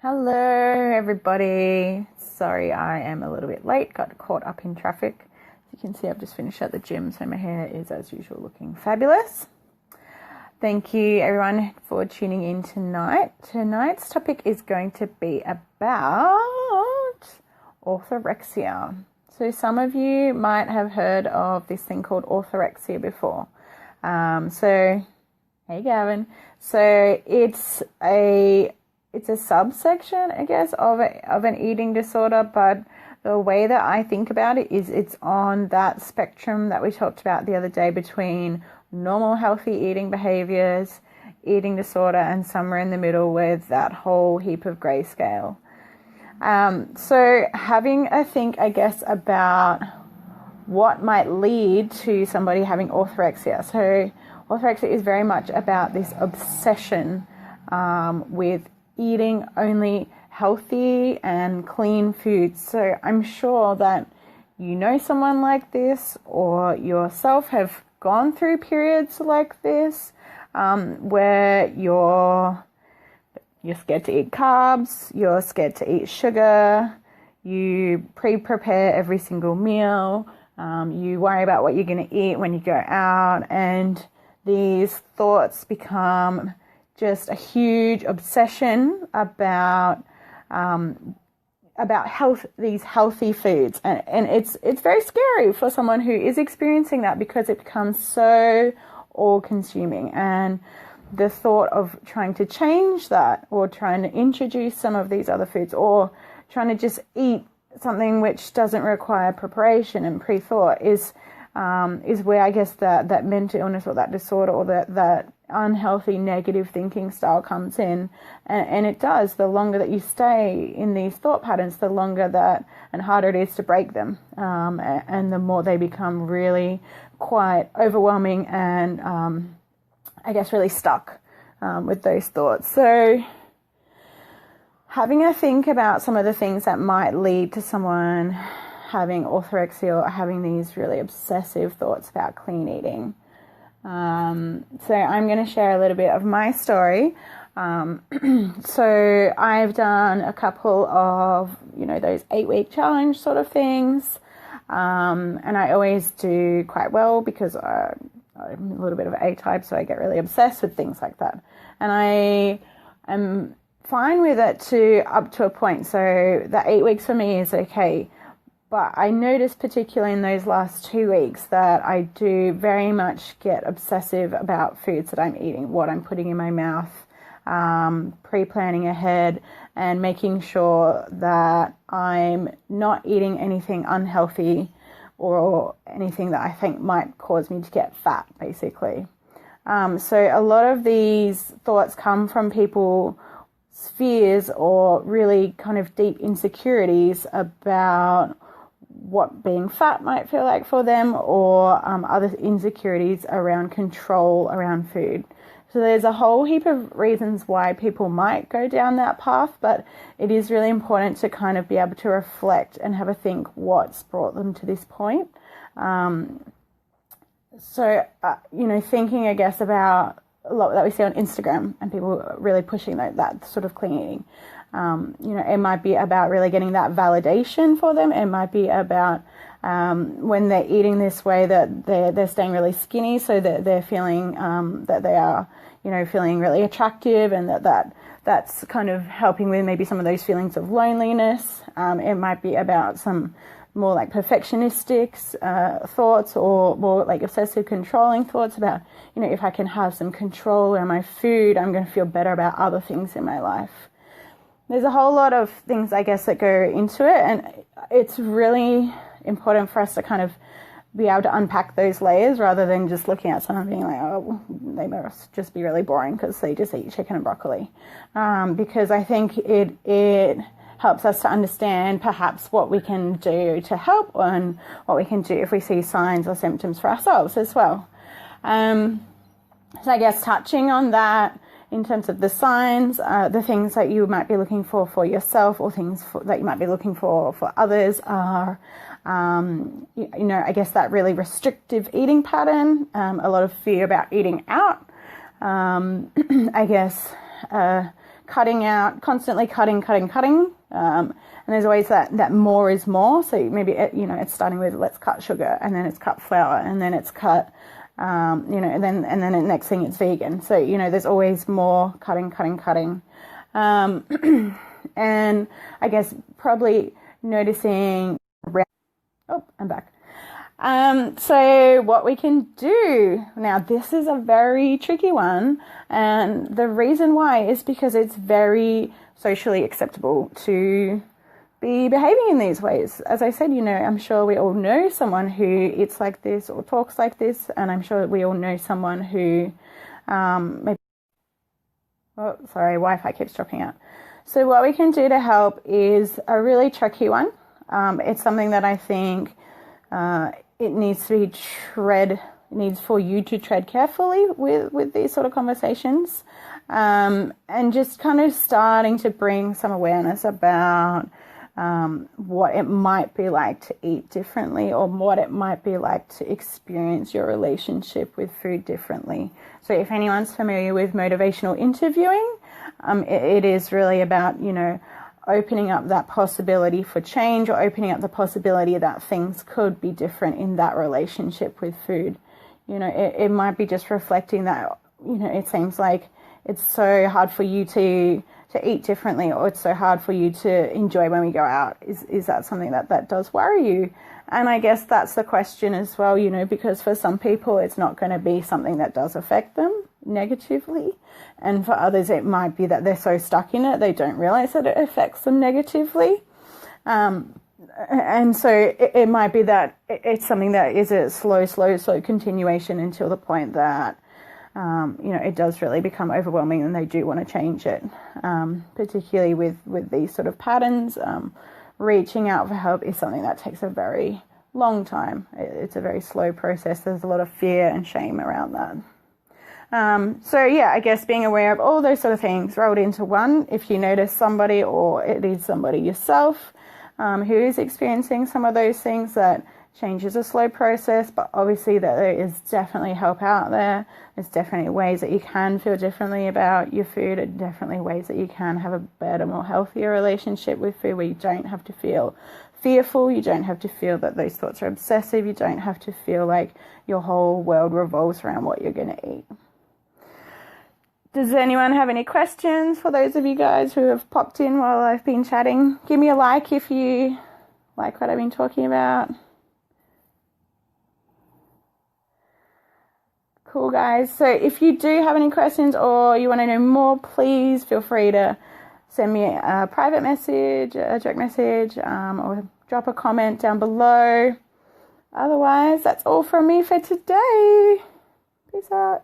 Hello, everybody. Sorry, I am a little bit late. Got caught up in traffic. As you can see, I've just finished at the gym, so my hair is, as usual, looking fabulous. Thank you, everyone, for tuning in tonight. Tonight's topic is going to be about orthorexia. So some of you might have heard of this thing called orthorexia before. Hey, Gavin. So it's a subsection, I guess, of an eating disorder, but the way that I think about it is it's on that spectrum that we talked about the other day between normal healthy eating behaviors, eating disorder, and somewhere in the middle with that whole heap of grayscale. So having a think, I guess, about what might lead to somebody having orthorexia. So orthorexia is very much about this obsession with eating only healthy and clean foods. So I'm sure that you know someone like this, or yourself have gone through periods like this, where you're scared to eat carbs, you're scared to eat sugar, you pre-prepare every single meal, you worry about what you're going to eat when you go out, and these thoughts become just a huge obsession about these healthy foods, and it's very scary for someone who is experiencing that, because it becomes so all-consuming. And the thought of trying to change that, or trying to introduce some of these other foods, or trying to just eat something which doesn't require preparation and pre-thought is where I guess that mental illness, or that disorder, or that unhealthy negative thinking style comes in. And it does. The longer that you stay in these thought patterns, the longer that and harder it is to break them. And the more they become really quite overwhelming and I guess really stuck with those thoughts. So having a think about some of the things that might lead to someone having orthorexia, or having these really obsessive thoughts about clean eating. So I'm going to share a little bit of my story. So I've done a couple of, those 8-week challenge sort of things. And I always do quite well, because I'm a little bit of A-type, so I get really obsessed with things like that. And I am fine with it up to a point. So the 8 weeks for me is okay. But I noticed, particularly in those last 2 weeks, that I do very much get obsessive about foods that I'm eating, what I'm putting in my mouth, pre-planning ahead, and making sure that I'm not eating anything unhealthy or anything that I think might cause me to get fat, basically. So a lot of these thoughts come from people's fears, or really kind of deep insecurities about what being fat might feel like for them, or other insecurities around control around food. So there's a whole heap of reasons why people might go down that path, but it is really important to kind of be able to reflect and have a think what's brought them to this point. Thinking, I guess, about a lot that we see on Instagram, and people really pushing that sort of clean eating. It might be about really getting that validation for them. It might be about when they're eating this way, that they're staying really skinny, so that they're feeling that they are, feeling really attractive, and that's kind of helping with maybe some of those feelings of loneliness. It might be about some more like perfectionistic thoughts, or more like obsessive controlling thoughts about, if I can have some control around my food, I'm going to feel better about other things in my life. There's a whole lot of things, I guess, that go into it, and it's really important for us to kind of be able to unpack those layers, rather than just looking at someone being like, oh, they must just be really boring because they just eat chicken and broccoli. Because I think it helps us to understand perhaps what we can do to help, and what we can do if we see signs or symptoms for ourselves as well. So I guess touching on that, in terms of the signs, the things that you might be looking for yourself, or things that you might be looking for others, are, I guess that really restrictive eating pattern, a lot of fear about eating out, I guess constantly cutting. And there's always that more is more. So maybe, it's starting with let's cut sugar, and then it's cut flour, and then it's cut, and then the next thing it's vegan. So, there's always more cutting. And I guess probably noticing, I'm back. So what we can do now, this is a very tricky one, and the reason why is because it's very socially acceptable to be behaving in these ways. As I said, I'm sure we all know someone who eats like this or talks like this, and I'm sure we all know someone who Wi-Fi keeps dropping out. So what we can do to help is a really tricky one. It's something that I think it needs for you to tread carefully with these sort of conversations, and just kind of starting to bring some awareness about what it might be like to eat differently, or what it might be like to experience your relationship with food differently. So if anyone's familiar with motivational interviewing, it is really about, opening up that possibility for change, or opening up the possibility that things could be different in that relationship with food. It might be just reflecting that, it seems like it's so hard for you to eat differently, or it's so hard for you to enjoy when we go out. Is that something that does worry you? And I guess that's the question as well, because for some people it's not going to be something that does affect them negatively. And for others, it might be that they're so stuck in it, they don't realize that it affects them negatively. And so it might be that it's something that is a slow continuation until the point that, it does really become overwhelming and they do want to change it. Particularly with these sort of patterns, reaching out for help is something that takes a very long time. It's a very slow process. There's a lot of fear and shame around that. I guess being aware of all those sort of things rolled into one. If you notice somebody, or it is somebody yourself, who is experiencing some of those things, that change is a slow process, but obviously that there is definitely help out there. There's definitely ways that you can feel differently about your food, and definitely ways that you can have a better, more healthier relationship with food, where you don't have to feel fearful, you don't have to feel that those thoughts are obsessive, you don't have to feel like your whole world revolves around what you're going to eat. Does anyone have any questions for those of you guys who have popped in while I've been chatting? Give me a like if you like what I've been talking about. Cool, guys. So if you do have any questions or you want to know more, please feel free to send me a private message, a direct message, or drop a comment down below. Otherwise, that's all from me for today. Peace out.